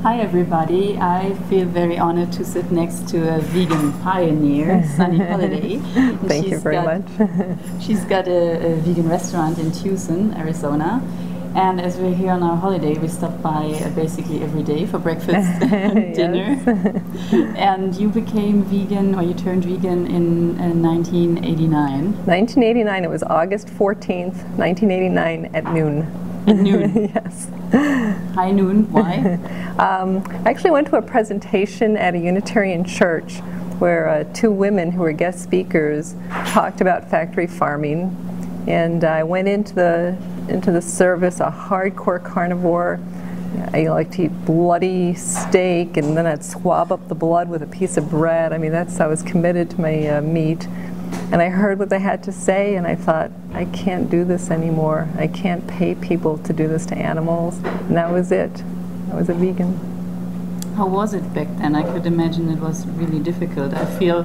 Hi everybody, I feel very honored to sit next to a vegan pioneer, Sunny Holiday. Thank you very much. She's got a vegan restaurant in Tucson, Arizona. And as we're here on our holiday, we stop by basically every day for breakfast and dinner. And you became vegan, or you turned vegan in 1989. 1989, it was August 14th, 1989 at noon. At noon? Yes. High noon, why? I actually went to a presentation at a Unitarian church where two women who were guest speakers talked about factory farming. And I went into the service, a hardcore carnivore. I like to eat bloody steak, and then I'd swab up the blood with a piece of bread. I mean, I was committed to my meat. And I heard what they had to say, and I thought, I can't do this anymore. I can't pay people to do this to animals. And that was it. I was a vegan. How was it back then? I could imagine it was really difficult. I feel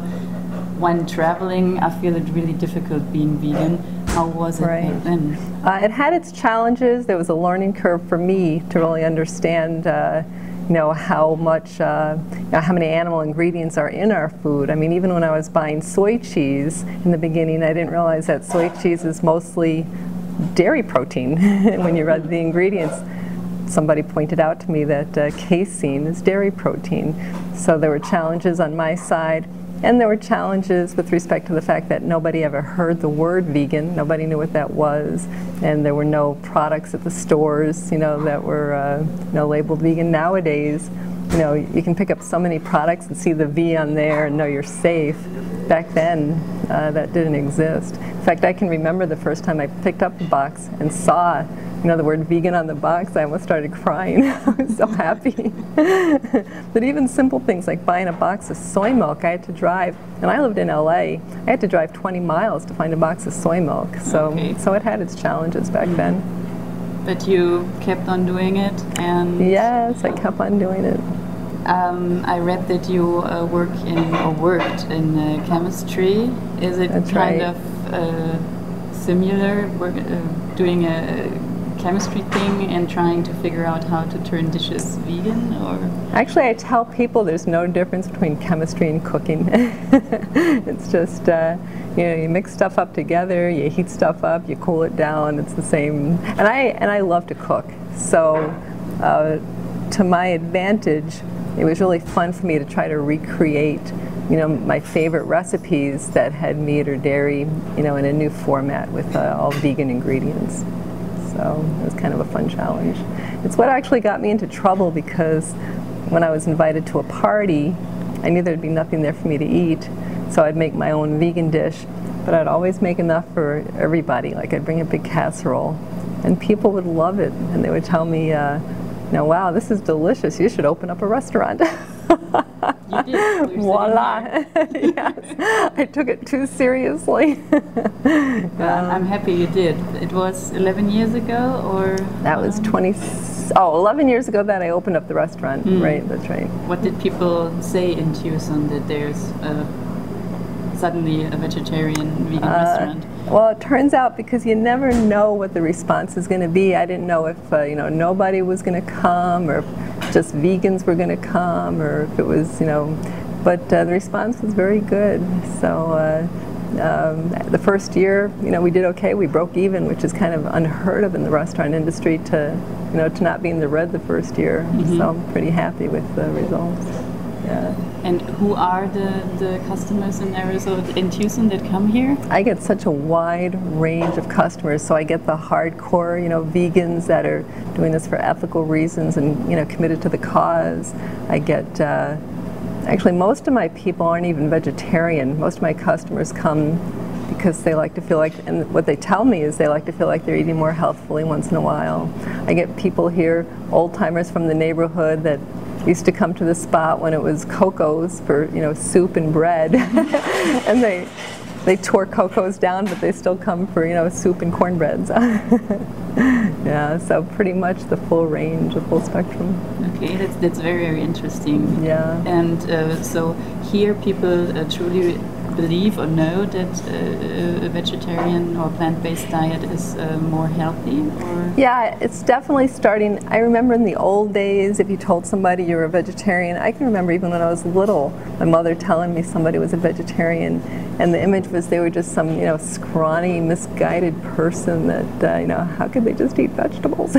when traveling, I feel it really difficult being vegan. How was it back then? It had its challenges. There was a learning curve for me to really understand how much, how many animal ingredients are in our food. I mean, even when I was buying soy cheese in the beginning, I didn't realize that soy cheese is mostly dairy protein. When you read the ingredients, somebody pointed out to me that casein is dairy protein. So there were challenges on my side. And there were challenges with respect to the fact that nobody ever heard the word vegan. Nobody knew what that was. And there were no products at the stores, that were, labeled vegan. Nowadays, you can pick up so many products and see the V on there and know you're safe. Back then, that didn't exist. In fact, I can remember the first time I picked up a box and saw the word vegan on the box. I almost started crying. I was so happy. But even simple things like buying a box of soy milk, I had to drive, and I lived in LA, I had to drive 20 miles to find a box of soy milk. So it had its challenges back then. But you kept on doing it? And yes, I kept on doing it. I read that you worked in chemistry. Is it kind of similar, doing a chemistry thing and trying to figure out how to turn dishes vegan? Or actually, I tell people there's no difference between chemistry and cooking. It's just you mix stuff up together, you heat stuff up, you cool it down. It's the same. And I love to cook, so to my advantage, it was really fun for me to try to recreate my favorite recipes that had meat or dairy in a new format with all vegan ingredients. So it was kind of a fun challenge. It's what actually got me into trouble, because when I was invited to a party, I knew there'd be nothing there for me to eat, so I'd make my own vegan dish, but I'd always make enough for everybody. Like, I'd bring a big casserole, and people would love it, and they would tell me, wow, this is delicious, you should open up a restaurant. You did. Voila! Yes, I took it too seriously. I'm happy you did. It was 11 years ago, or? That was 11 years ago that I opened up the restaurant. Right, that's right. What did people say in Tucson that there's suddenly a vegetarian vegan restaurant? Well, it turns out, because you never know what the response is going to be. I didn't know if nobody was going to come, or if just vegans were going to come, or if it was but the response was very good. So the first year, we did okay. We broke even, which is kind of unheard of in the restaurant industry, to to not be in the red the first year. So I'm pretty happy with the results. Yeah. And who are the customers in Arizona, in Tucson, that come here? I get such a wide range of customers. So I get the hardcore, vegans that are doing this for ethical reasons and committed to the cause. I get actually, most of my people aren't even vegetarian. Most of my customers come because they like to feel like, and what they tell me is they like to feel like they're eating more healthfully once in a while. I get people here, old timers from the neighborhood, that used to come to the spot when it was Coco's for soup and bread, and they tore Coco's down, but they still come for soup and cornbreads. Yeah, so pretty much the full range, the full spectrum. Okay, that's very, very interesting. Yeah. And so here people truly believe or know that a vegetarian or plant-based diet is more healthy? Or? Yeah, it's definitely starting. I remember in the old days, if you told somebody you were a vegetarian, I can remember even when I was little, my mother telling me somebody was a vegetarian, and the image was they were just some, you know, scrawny, misguided person that, you know, how could they just eat vegetables?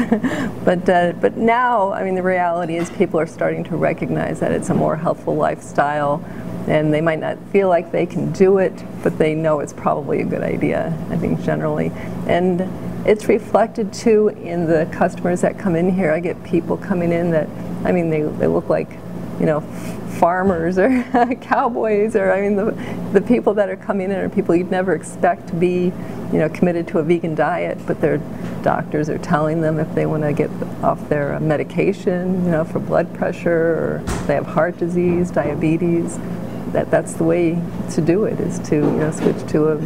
But now, I mean, the reality is people are starting to recognize that it's a more healthful lifestyle, and they might not feel like they can do it, but they know it's probably a good idea, I think, generally. And it's reflected too in the customers that come in here. I get people coming in that, I mean, they look like, you know, farmers or cowboys, or I mean, the people that are coming in are people you'd never expect to be, you know, committed to a vegan diet, but their doctors are telling them if they want to get off their medication, you know, for blood pressure, or they have heart disease, diabetes, that's the way to do it, is to, you know, switch to a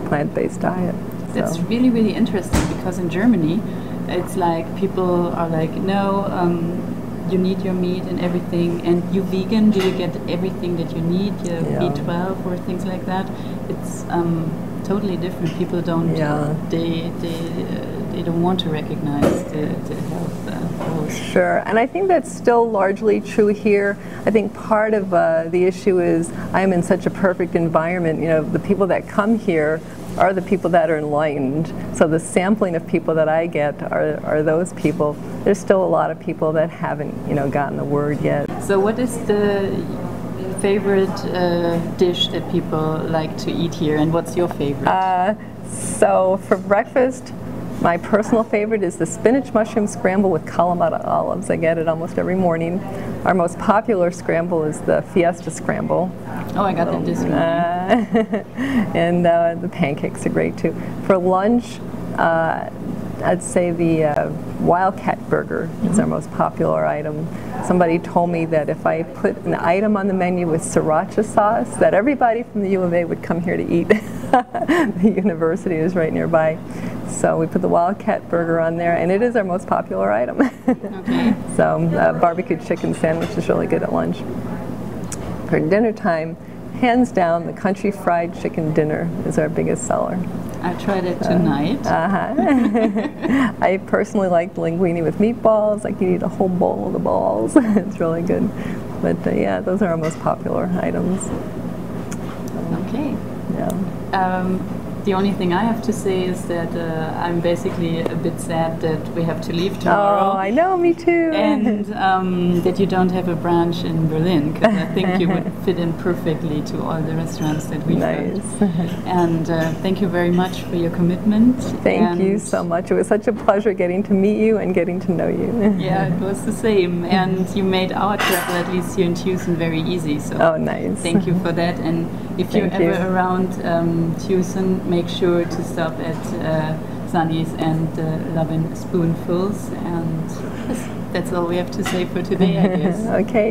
plant-based diet. That's really, really interesting, because in Germany, it's like people are like, no, you need your meat and everything, and you vegan, do you get everything that you need, your B12 or things like that? It's totally different. People don't, they don't want to recognize the health pros. Sure, and I think that's still largely true here. I think part of the issue is I'm in such a perfect environment. You know, the people that come here are the people that are enlightened. So the sampling of people that I get are those people. There's still a lot of people that haven't, you know, gotten the word yet. So what is the favorite dish that people like to eat here, and what's your favorite? So for breakfast, my personal favorite is the spinach mushroom scramble with Kalamata olives. I get it almost every morning. Our most popular scramble is the Fiesta scramble. Oh, I got that this morning. And the pancakes are great too. For lunch, I'd say the Wildcat burger is our most popular item. Somebody told me that if I put an item on the menu with sriracha sauce, that everybody from the U of A would come here to eat. The university is right nearby. So we put the Wildcat burger on there, and it is our most popular item. Okay. So barbecue chicken sandwich is really good at lunch. For dinner time, hands down, the country fried chicken dinner is our biggest seller. I tried it tonight. I personally like linguine with meatballs. I can eat a whole bowl of the balls. It's really good. But yeah, those are our most popular items. Okay. Yeah. The only thing I have to say is that I'm basically a bit sad that we have to leave tomorrow. Oh, I know, me too. And that you don't have a branch in Berlin, because I think you would fit in perfectly to all the restaurants that we've got. And thank you very much for your commitment. Thank you so much. It was such a pleasure getting to meet you and getting to know you. Yeah, it was the same. And you made our travel, at least here in Tucson, very easy. So thank you for that. And if you're ever around Tucson, make sure to stop at Sunny's and Lovin' Spoonfuls. And that's all we have to say for today, I guess. Okay.